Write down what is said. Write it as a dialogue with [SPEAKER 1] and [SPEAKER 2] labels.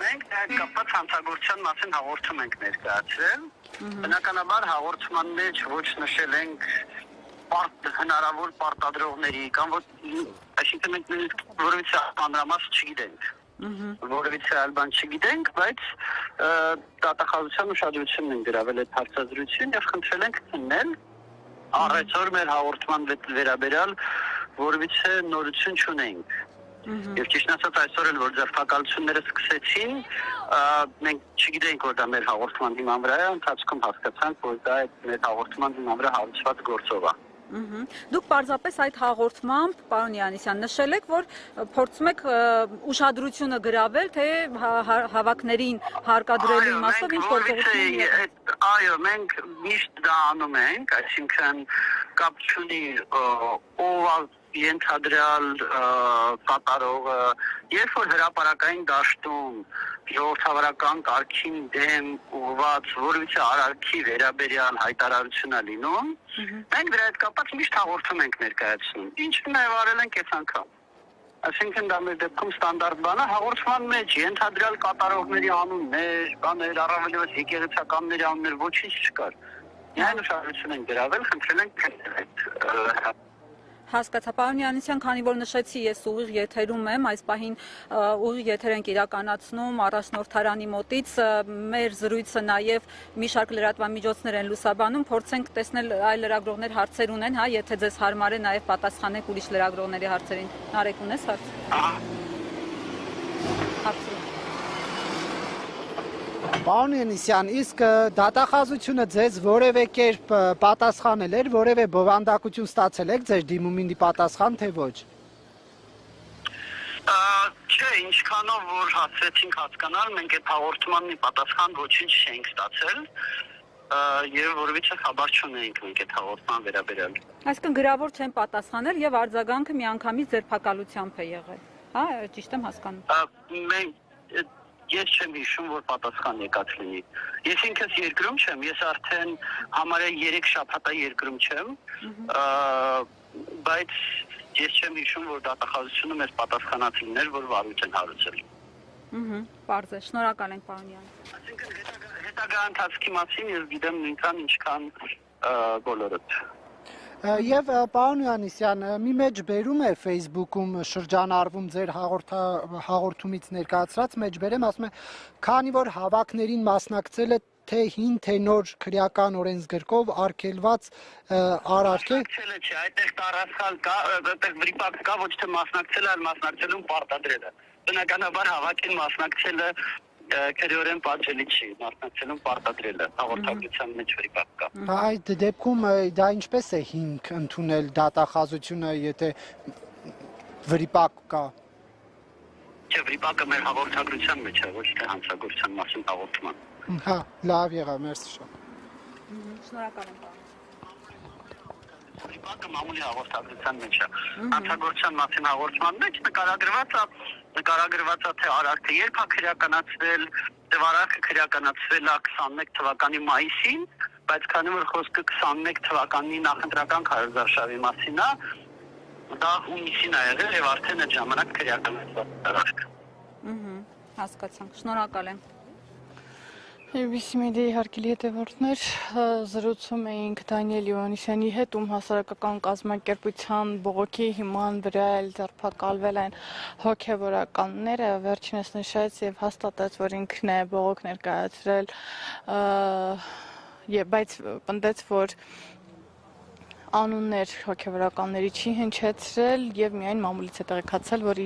[SPEAKER 1] մենք այդ կապված հանցագործության մասին հաղորդում ենք ներկայացրել։ Բնականաբար հաղորդման մեջ ոչ նշել ենք հնարավոր պարտադրողների կամ այսինքն մենք նույնիսկ որևիցե մանրամաս չգիտենք։ Որևիցե այլ բան չգիտենք, բայց դատախազության ուշադրությունն են գրավել այդ հարցազրույցին եւ խնդրել ենք քննել առայժմ մեր հաղորդման վերաբերյալ որևիցե նորություն չունենք։ Եվ ճիշտ ասած այսօր էլ որ ձերբակալությունները սկսեցին, մենք չգիտենք որ դա մեր հաղորդման հիման վրա է, ընթացքում հասկացանք որ դա մեր հաղորդման հիման վրա հարուցված գործով է։
[SPEAKER 2] Դուք պարզապես այդ հաղորդմամբ, պարոն Յանիսյան, նշել եք, որ փորձում եք ուշադրությունը գրավել, թե հավաքներին հարկադրելու իմաստով ինչ գործողություն է։
[SPEAKER 1] Այո, մենք միշտ դա անում ենք, այսինքն կապ չունի ով ենթադրյալ կատարողը, երբ որ հրապարակային դաշտում ժողովրդավարական կարգին դեմ ուղղված որևիցե արարքի վերաբերյալ հայտարարություն է լինում, մենք դրա հետ կապված միշտ հաղորդում ենք ներկայացնում։ Ինչն է արել ենք այս անգամ։ Այսինքն դա մեր դեպքում ստանդարտ բան է, հաղորդման մեջ ենթադրյալ կատարողների անուններ, բաներ, առավելևս եկեղեցականների անուններ ոչինչ չկար։ Միայն ուշադրություն ենք գրավել, խնդրել ենք քննել։
[SPEAKER 2] Հասկացա, պարոն Յանիսյան, քանի որ նշեցի, ես ուղիղ եթերում եմ, այս պահին ուղիղ եթեր ենք իրականացնում առաջնորդարանի մոտից, մեր զրույցը նաև մի շարք լրատվամիջոցներ են լուսաբանում, փորձենք տեսնել այլ լրագրողներ հարցեր ունեն, հա, եթե ձեզ հարմար է նաև պատասխանեք ուրիշ լրագրողների հարցերին։ Նարեկ, ունես հարց։ Հարցը։
[SPEAKER 3] Պարոն Յանիսյան, իսկ դատախազությունը ձեզ որևէ կերպ պատասխանել էր, որևէ բովանդակություն ստացել եք ձեր դիմումին պատասխան, թե ոչ։
[SPEAKER 1] Չէ, ինչքանով որ հասցրեցինք հասկանալ, մենք այդ հաղորդման պատասխան ոչինչ չենք ստացել եւ որովհետեւ խաբար չունենք մենք այդ հաղորդման վերաբերյալ։
[SPEAKER 2] Այսինքն գրավոր չեն պատասխանել եւ արձագանքը միանգամից ձերբակալությամբ է եղել։ Հա, ճիշտ եմ հասկանում։
[SPEAKER 1] Ես չեմ հիշում, որ պատասխան եկած լինի։ Ես ինքս երկրում չեմ, ես արդեն համարյա 3 շաբաթ երկրում չեմ, բայց ես չեմ հիշում, որ դատախազությունը մեզ պատասխանած լիներ, որ վարույթ են հարուցել։
[SPEAKER 2] Պարզ է, շնորհակալ ենք, պարոն Յան։
[SPEAKER 1] Այսինքն հետագա ընթացքի մասին ես գիտեմ նույնքան ինչքան բոլորդ։
[SPEAKER 3] Եվ պարոն Յանիսյան, մի մեջ բերում է Facebook-ում շրջանառվում ձեր հաղորդումից ներկայացրած մեջբերեմ, ասում է, քանի որ հավաքներին մասնակցել է թե հին, թե նոր քրեական օրենսգրքով արգելված արարք է։
[SPEAKER 1] Մասնակցել է, չէ, այդտեղ տարածքալ կա, այդտեղ վրիպակ կա, ոչ թե մասնակցել է, այլ մասնակցելուն պարտադրել է։ Բնականաբար հավաքին մասնակցելը քրեորեն պատժելի չի, մասնակցելուն պարտադրել է, հաղորդագրության մեջ վրիպակ կա։
[SPEAKER 3] Այդ դեպքում դա ինչպես է հիմք ընդունել դատախազությունը, եթե վրիպակ կա։
[SPEAKER 1] Չէ, վրիպակը մեր հաղորդագրության մեջ է, ոչ թե հանցագործության մասին հաղորդման։
[SPEAKER 3] Հա, լավ եղավ, մերսի շատ։
[SPEAKER 2] Շնորհակալ եմ, պարոն։
[SPEAKER 1] Վրիպակը մամուլի հաղորդագրության մեջ է։ Հանցագործության մասին հաղորդման մեջ նկարագրված է թե արարքը երբ է քրեականացվել, դե արարքը քրեականացվել է 21 թվականի մայիսին, բայց քանի որ խոսքը 21 թվականի նախընտրական քարոզարշավի մասին է, դա հունիսին է եղել եւ արդեն այդ ժամանակ քրեականացված արարքը։
[SPEAKER 2] Հասկացանք, շնորհակալ եմ։
[SPEAKER 4] Երբիսի մեդիայի հարգելի հետևորդներ, զրուցում էինք Դանիել Յովհաննիսյանի հետ, ում հասարակական կազմակերպության բողոքի հիման վրա էլ ձերբակալվել են հոգևորականները, վերջինս նշեց եւ հաստատեց, որ ինքն է բողոք ներկայացրել, բայց պնդեց, որ անուններ հոգևորականների չի հնչեցրել եւ միայն մամուլից է տեղեկացել, որ